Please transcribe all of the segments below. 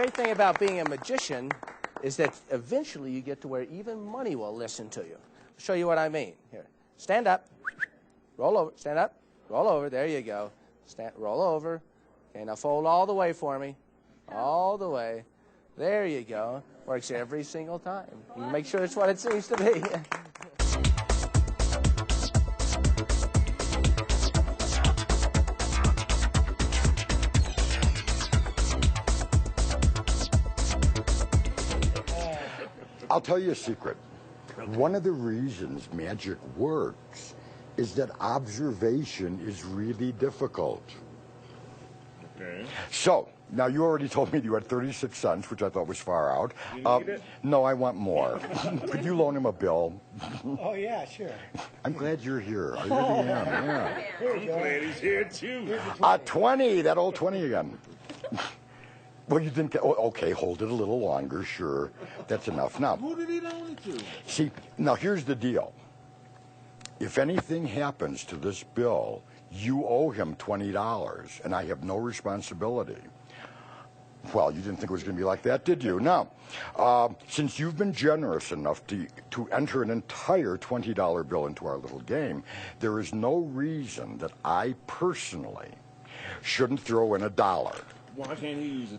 great thing about being a magician is that eventually you get to where even money will listen to you. I'll show you what I mean. Here, stand up, roll over, stand up, roll over. There you go. Roll over. Okay, now fold all the way for me. All the way. There you go. Works every single time. You make sure it's what it seems to be. I'll tell you a secret. One of the reasons magic works is that observation is really difficult. Okay. So, now you already told me you had 36 cents, which I thought was far out. You need it? No, I want more. Could you loan him a bill? Oh, yeah, sure. I'm glad you're here. I really am, yeah. I'm glad he's here, too. 20, that old 20 again. Well, you didn't get, oh, okay, hold it a little longer, sure. That's enough. Now, Who did he loan it to? see, now here's the deal. If anything happens to this bill, you owe him $20, and I have no responsibility. Well, you didn't think it was going to be like that, did you? Now, since you've been generous enough to enter an entire $20 bill into our little game, there is no reason that I personally shouldn't throw in $1. Why can't he use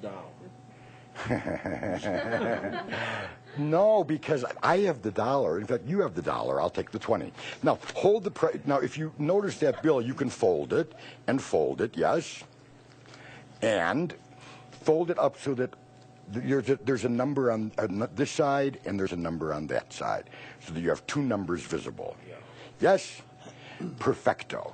$1? No, because I have the dollar. In fact, you have the dollar. I'll take the 20. Now, hold the now, if you notice that bill, you can fold it, yes, and fold it up so that there's a number on this side and there's a number on that side, so that you have two numbers visible. Yeah. Yes? Perfecto.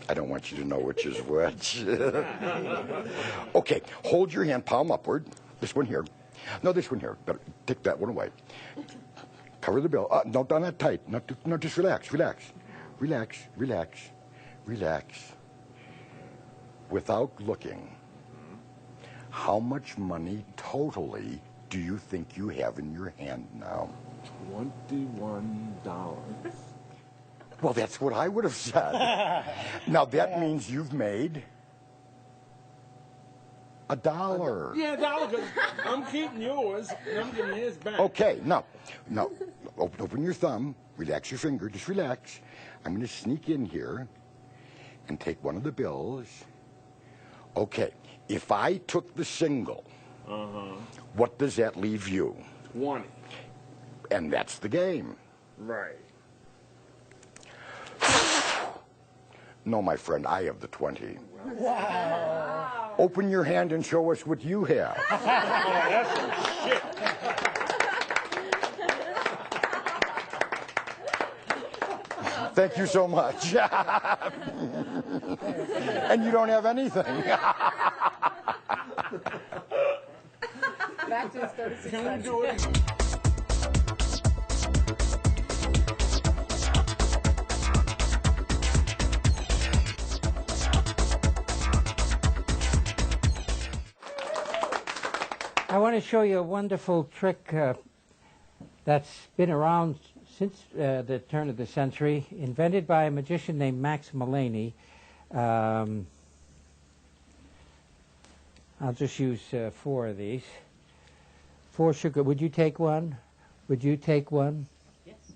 I don't want you to know which is which. Okay, hold your hand, palm upward. This one here. No, this one here. Better take that one away. Cover the bill. No, not that tight. No, just relax, relax. Relax, relax, relax. Without looking, how much money totally do you think you have in your hand now? $21. Well, that's what I would have said. Now, that means you've made $1. Yeah, $1, because I'm keeping yours, and I'm giving his back. Okay, now, open your thumb, relax your finger, just relax. I'm going to sneak in here and take one of the bills. Okay, if I took the single, what does that leave you? 20. And that's the game. Right. No, my friend, I have the 20. Wow. Open your hand and show us what you have. Oh, that's some shit. Thank you so much. And you don't have anything. Back to his 36 Can we do it? I want to show you a wonderful trick that's been around since the turn of the century, invented by a magician named Max Mullaney. I'll just use 4 of these. 4 sugar. Would you take one? Would you take one? Yes.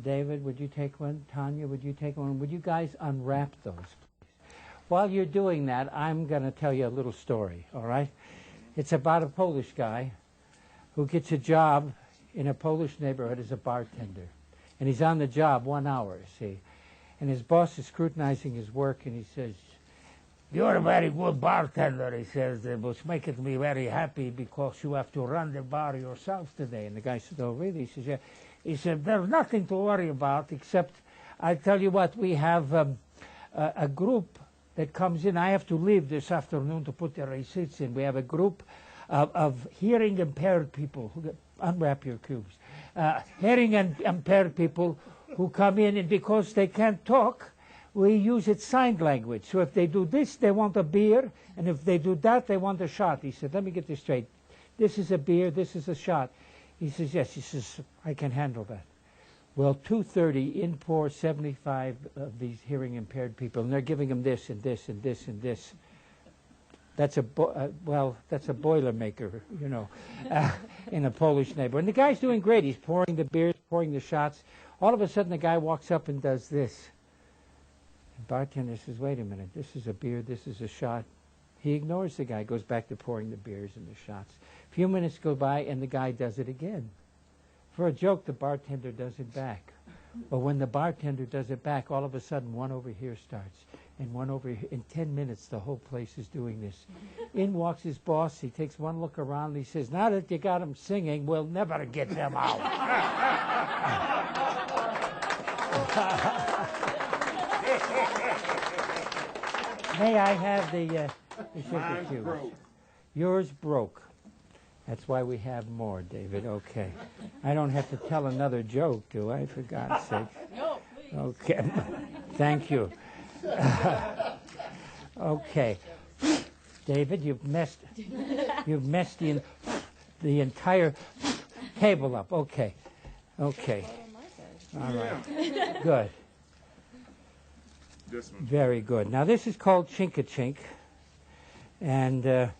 David, would you take one? Tanya, would you take one? Would you guys unwrap those, please? While you're doing that, I'm going to tell you a little story, all right? It's about a Polish guy who gets a job in a Polish neighborhood as a bartender. And he's on the job 1 hour, see? And his boss is scrutinizing his work, and he says, "You're a very good bartender," he says, "which makes me very happy because you have to run the bar yourself today." And the guy said, "Oh, really?" He says, "Yeah." He said, "There's nothing to worry about except, I tell you what, we have a group that comes in. I have to leave this afternoon to put the receipts in. We have a group of hearing impaired people who unwrap your cubes. Hearing impaired people who come in, and because they can't talk, we use it sign language. So if they do this, they want a beer, and if they do that, they want a shot." He said, "Let me get this straight. This is a beer, this is a shot." He says, "Yes." He says, "I can handle that." Well, 230 in pour 75 of these hearing impaired people, and they're giving them this and this and this and this. That's that's a boilermaker, you know, in a Polish neighborhood. And the guy's doing great. He's pouring the beers, pouring the shots. All of a sudden, the guy walks up and does this. The bartender says, "Wait a minute. This is a beer. This is a shot." He ignores the guy, goes back to pouring the beers and the shots. A few minutes go by, and the guy does it again. For a joke, the bartender does it back. But when the bartender does it back, all of a sudden, one over here starts, and one over here. In 10 minutes, the whole place is doing this. In walks his boss. He takes one look around, and he says, "Now that you got them singing, we'll never get them out." May I have the sugar cubes? Yours broke. That's why we have more, David. Okay. I don't have to tell another joke, do I, for God's sake? No, please. Okay. Thank you. Okay. David, you've messed the entire table up. Okay. Okay. All right. Good. This one. Very good. Now, this is called Chink-a-Chink, and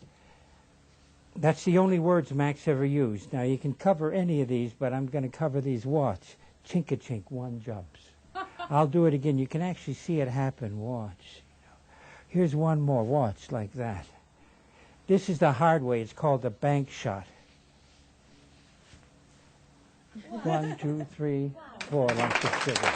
that's the only words Max ever used. Now, you can cover any of these, but I'm going to cover these. Watch. Chink-a-chink, one jumps. I'll do it again. You can actually see it happen. Watch. Here's one more. Watch, like that. This is the hard way. It's called the bank shot. 1, 2, 3, 4 lumps of sugar.